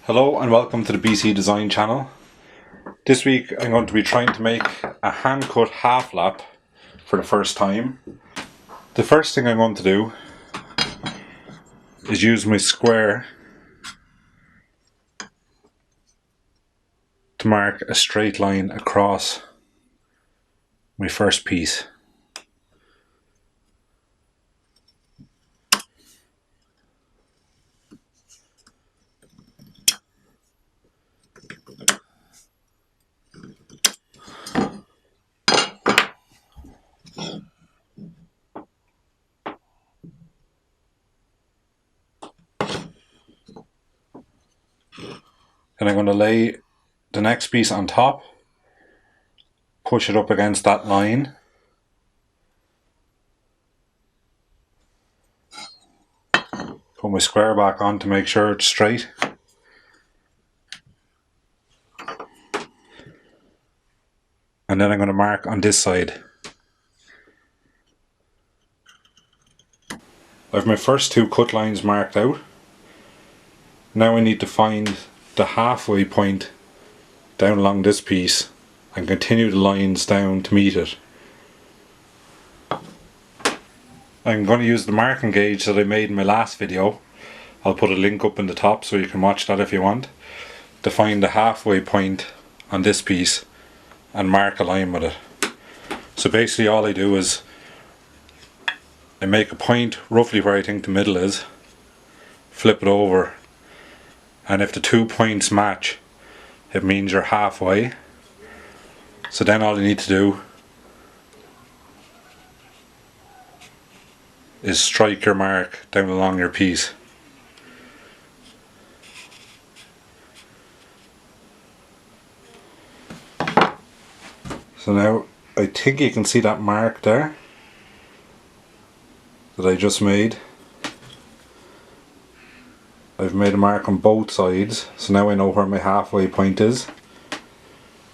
Hello and welcome to the BCDesign channel. This week I'm going to be trying to make a hand cut half lap for the first time. The first thing I'm going to do is use my square to mark a straight line across my first piece. Then I'm going to lay the next piece on top, push it up against that line, put my square back on to make sure it's straight, and then I'm going to mark on this side. I have my first two cut lines marked out. Now I need to find the halfway point down along this piece and continue the lines down to meet it. I'm going to use the marking gauge that I made in my last video. I'll put a link up in the top so you can watch that if you want, to find the halfway point on this piece and mark a line with it. So basically all I do is I make a point roughly where I think the middle is, flip it over, and if the 2 points match, it means you're halfway. So then all you need to do is strike your mark down along your piece. So now I think you can see that mark there that I just made. I've made a mark on both sides, so now I know where my halfway point is.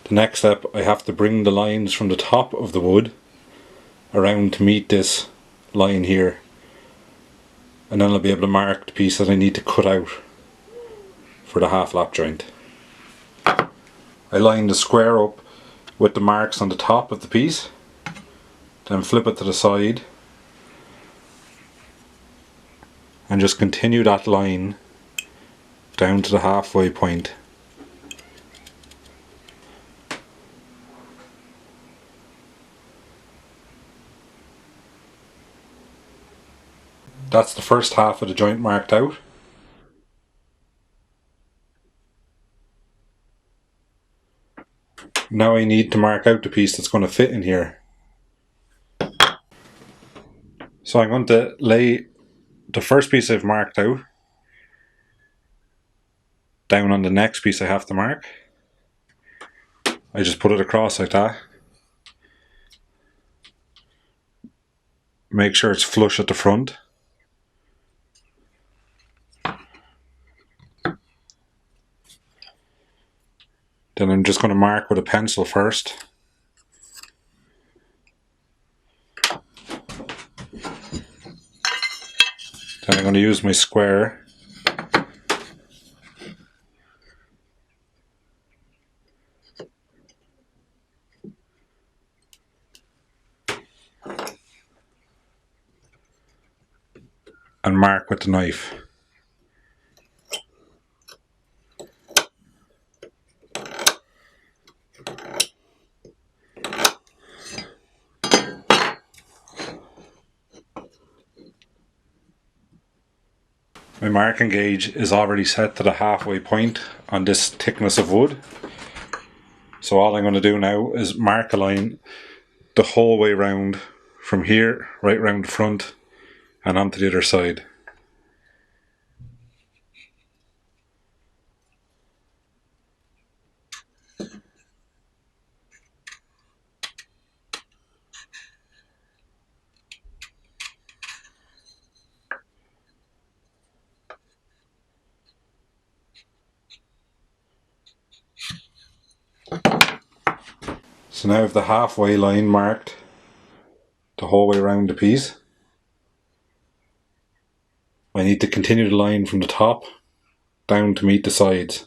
The next step, I have to bring the lines from the top of the wood around to meet this line here, and then I'll be able to mark the piece that I need to cut out for the half lap joint. I line the square up with the marks on the top of the piece, then flip it to the side and just continue that line down to the halfway point. That's the first half of the joint marked out. Now I need to mark out the piece that's going to fit in here. So I'm going to lay the first piece I've marked out down on the next piece I have to mark. I just put it across like that. Make sure it's flush at the front. Then I'm just going to mark with a pencil first. Then I'm going to use my square and mark with the knife. My marking gauge is already set to the halfway point on this thickness of wood. So all I'm going to do now is mark a line the whole way round, from here right round the front and onto the other side. So now I have the halfway line marked the whole way around the piece. I need to continue the line from the top down to meet the sides.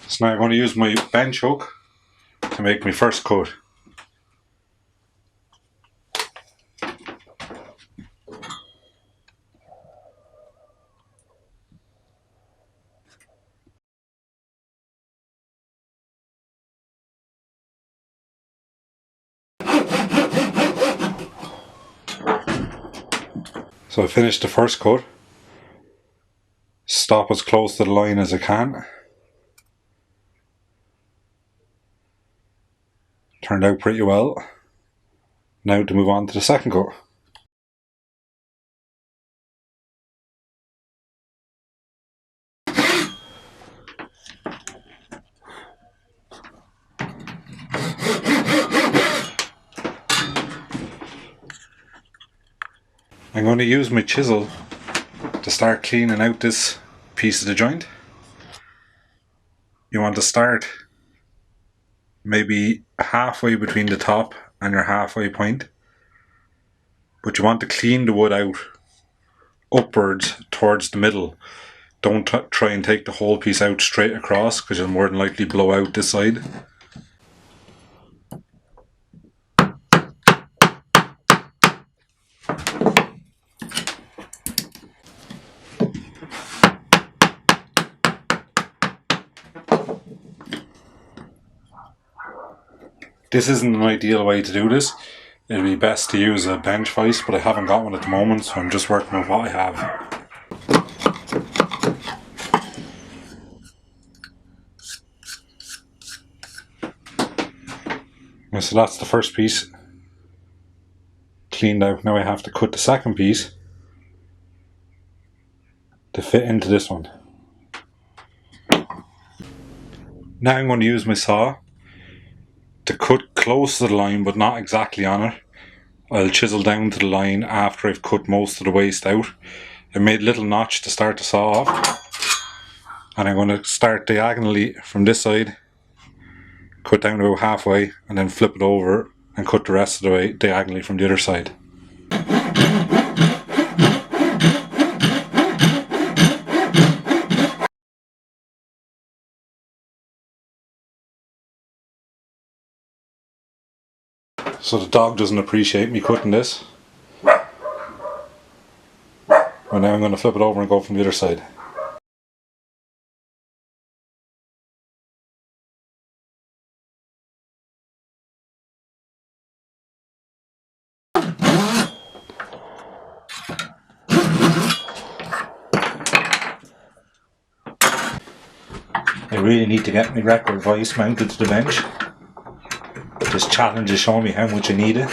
So now I'm going to use my bench hook to make my first cut. So I finished the first cut. Stop as close to the line as I can. Turned out pretty well. Now to move on to the second cut. I'm going to use my chisel to start cleaning out this piece of the joint. You want to start maybe halfway between the top and your halfway point, but you want to clean the wood out upwards towards the middle. Don't try and take the whole piece out straight across, because you'll more than likely blow out this side. This isn't an ideal way to do this. It'd be best to use a bench vise, but I haven't got one at the moment, so I'm just working with what I have. So that's the first piece cleaned out. Now I have to cut the second piece to fit into this one. Now I'm going to use my saw to cut close to the line, but not exactly on it. I'll chisel down to the line after I've cut most of the waste out. I made a little notch to start the saw off, and I'm going to start diagonally from this side, cut down about halfway, and then flip it over and cut the rest of the way diagonally from the other side. So the dog doesn't appreciate me cutting this. And now I'm going to flip it over and go from the other side. I really need to get my record vise mounted to the bench. This challenge is showing me how much I need it.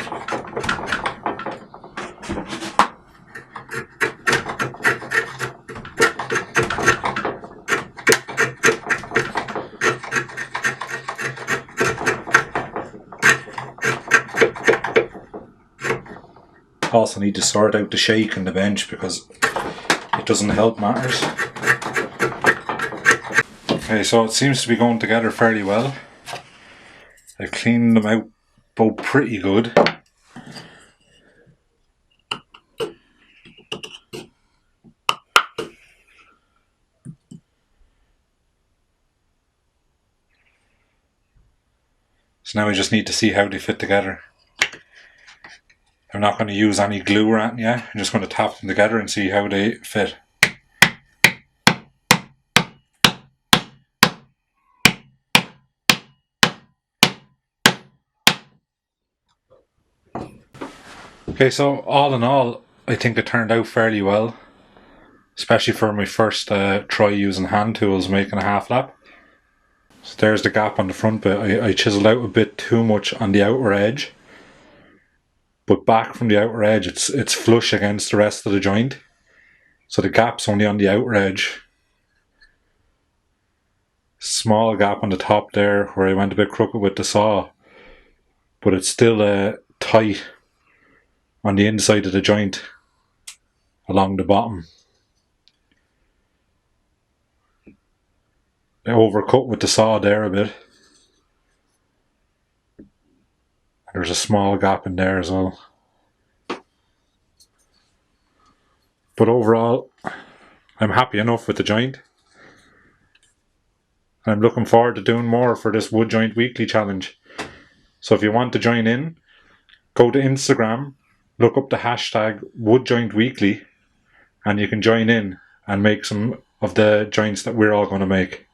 Also need to sort out the shake in the bench because it doesn't help matters. Okay, so it seems to be going together fairly well. I've cleaned them out both pretty good. So now we just need to see how they fit together. I'm not going to use any glue or anything yet. I'm just going to tap them together and see how they fit. Okay, so all in all, I think it turned out fairly well, especially for my first try using hand tools making a half lap. So there's the gap on the front bit. I chiseled out a bit too much on the outer edge, but back from the outer edge it's flush against the rest of the joint, so the gap's only on the outer edge. Small gap on the top there where I went a bit crooked with the saw, but it's still tight on the inside of the joint along the bottom. I overcut with the saw there a bit. There's a small gap in there as well. But overall, I'm happy enough with the joint. I'm looking forward to doing more for this Wood Joint Weekly Challenge. So if you want to join in, go to Instagram, look up the hashtag WoodJointWeekly, and you can join in and make some of the joints that we're all going to make.